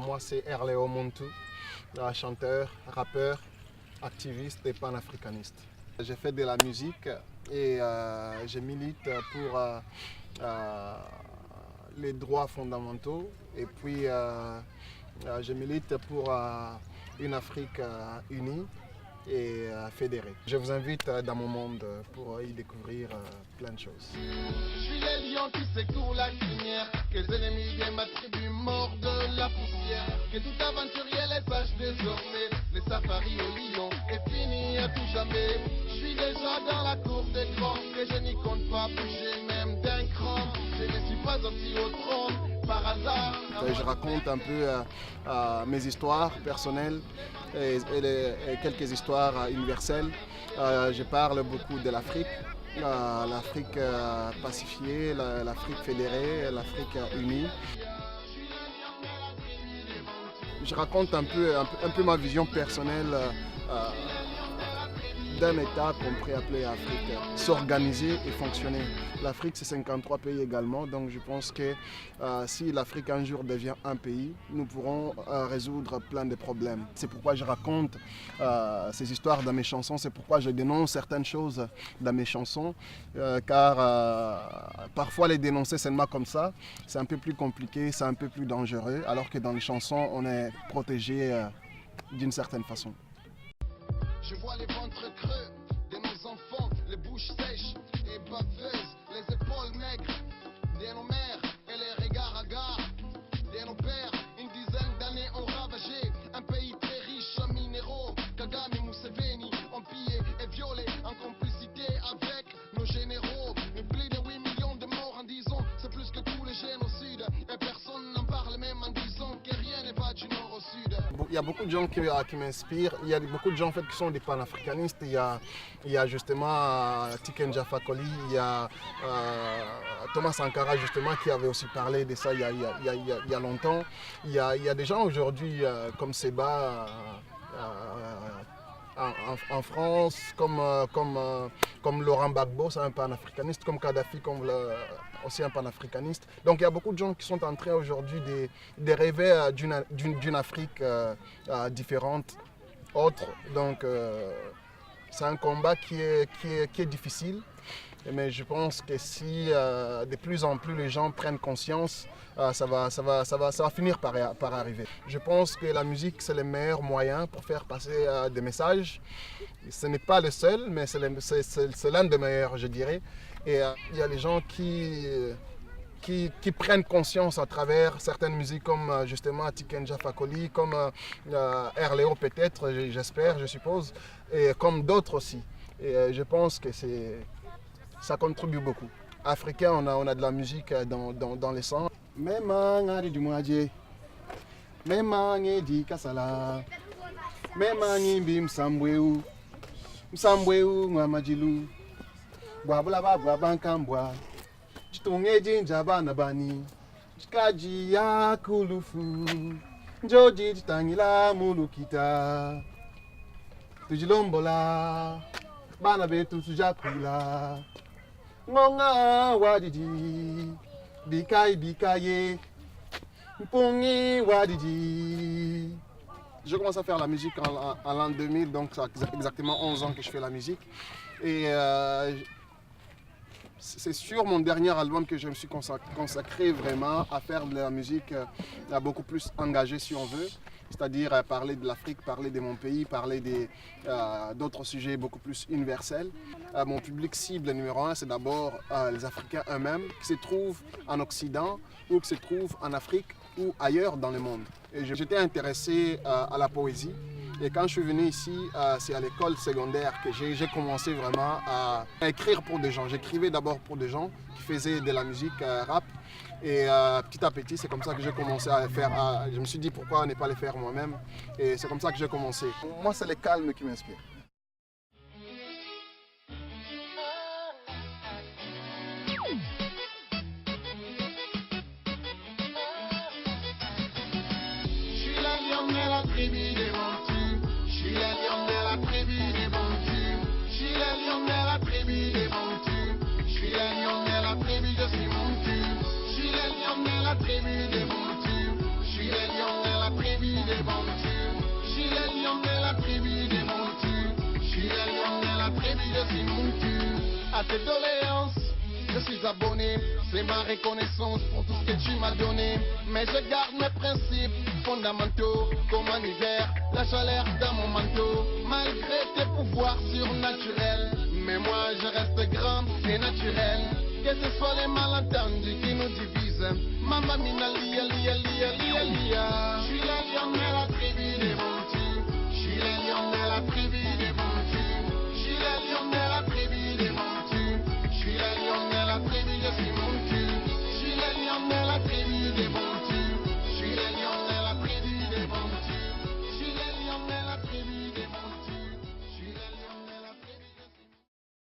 Moi, c'est Erleo Muntu, chanteur, rappeur, activiste et panafricaniste. J'ai fait de la musique et je milite pour les droits fondamentaux et puis je milite pour une Afrique unie et fédérée. Je vous invite dans mon monde pour y découvrir plein de choses. Je suis les lions qui secouent la crinière, que les ennemis de ma tribu mordent de la poussière, que tout aventurier les sache désormais, les safaris au lion est fini à tout jamais. Je suis déjà dans la cour des grands, que je n'y compte pas bouger même d'un cran, je ne suis pas assis au trône par hasard. Je raconte un peu mes histoires personnelles et quelques histoires universelles. Je parle beaucoup de l'Afrique. L'Afrique pacifiée, l'Afrique fédérée, l'Afrique unie. Je raconte un peu ma vision personnelle d'un État qu'on pourrait appeler Afrique, s'organiser et fonctionner. L'Afrique, c'est 53 pays également, donc je pense que si l'Afrique un jour devient un pays, nous pourrons résoudre plein de problèmes. C'est pourquoi je raconte ces histoires dans mes chansons, c'est pourquoi je dénonce certaines choses dans mes chansons, car parfois les dénoncer seulement comme ça, c'est un peu plus compliqué, c'est un peu plus dangereux, alors que dans les chansons, on est protégé d'une certaine façon. Je vois les ventres creux de nos enfants, les bouches sèches et baveuses, les épaules maigres de nos mères et les regards hagards de nos pères. Une dizaine d'années ont ravagé un pays très riche en minéraux. Kagame et Museveni ont pillé et violé en complicité avec nos généraux. Mais plus de 8 millions de morts en 10 ans, c'est plus que tous les génocides. Et personne n'en parle même en disant que rien ne va du nord au sud. Il y a beaucoup de gens qui m'inspirent. Il y a beaucoup de gens en fait, qui sont des panafricanistes. Il y a justement Tiken Jah Fakoly, il y a Thomas Sankara justement qui avait aussi parlé de ça il y a longtemps. Il y a des gens aujourd'hui comme Seba en France, comme Laurent Gbagbo, c'est un panafricaniste, comme Kadhafi, aussi un panafricaniste. Donc il y a beaucoup de gens qui sont en train aujourd'hui de rêver d'une Afrique différente, autre. Donc c'est un combat qui est difficile. Mais je pense que si de plus en plus les gens prennent conscience, ça va finir par arriver. Je pense que la musique, c'est le meilleur moyen pour faire passer des messages. Ce n'est pas le seul, mais c'est l'un des meilleurs, je dirais. Et il y a les gens qui prennent conscience à travers certaines musiques comme justement Tiken Jah Fakoly, comme Erleo peut-être, j'espère, je suppose, et comme d'autres aussi. Et je pense que ça contribue beaucoup. Africains, on a de la musique dans les sangs. Memang du moadje, memang di kasala, memang bim sambweu, msambweu ngamajilu, bwabula babwa bankambwa, chitunge jinja bana bani, chikaji ya kulufu, njoji jitangila mulukita, tujilombola, bana betu sujakula. Ngonga wadidi, bikaye, mpongi wadidi. Je commence à faire la musique en l'an 2000, donc ça fait exactement 11 ans que je fais la musique. Et c'est sur mon dernier album que je me suis consacré vraiment à faire de la musique beaucoup plus engagée si on veut. C'est-à-dire parler de l'Afrique, parler de mon pays, parler d'autres sujets beaucoup plus universels. Mon public cible numéro 1, c'est d'abord les Africains eux-mêmes qui se trouvent en Occident ou qui se trouvent en Afrique ou ailleurs dans le monde. Et j'étais intéressé à la poésie. Et quand je suis venu ici, c'est à l'école secondaire que j'ai commencé vraiment à écrire pour des gens. J'écrivais d'abord pour des gens qui faisaient de la musique rap. Et petit à petit, c'est comme ça que j'ai commencé à le faire. Je me suis dit pourquoi ne pas le faire moi-même. Et c'est comme ça que j'ai commencé. Moi, c'est le calme qui m'inspire. Je suis la lionne de la tribu des Bantus. Je suis la lionne de la tribu des Bantus. Je suis la lionne de la tribu des Bantus. Je suis la lionne de la tribu, je suis mon cul. Je suis la lionne de la tribu des Bantus. Je suis la lionne choisi mon cul à tes doléances. Je suis abonné, c'est ma reconnaissance pour tout ce que tu m'as donné. Mais je garde mes principes fondamentaux, comme un hiver, la chaleur dans mon manteau. Malgré tes pouvoirs surnaturels, mais moi je reste grand et naturel. Que ce soit les malentendus qui nous divisent, Mamma mina lia lia lia lia lia. Je suis l'alliance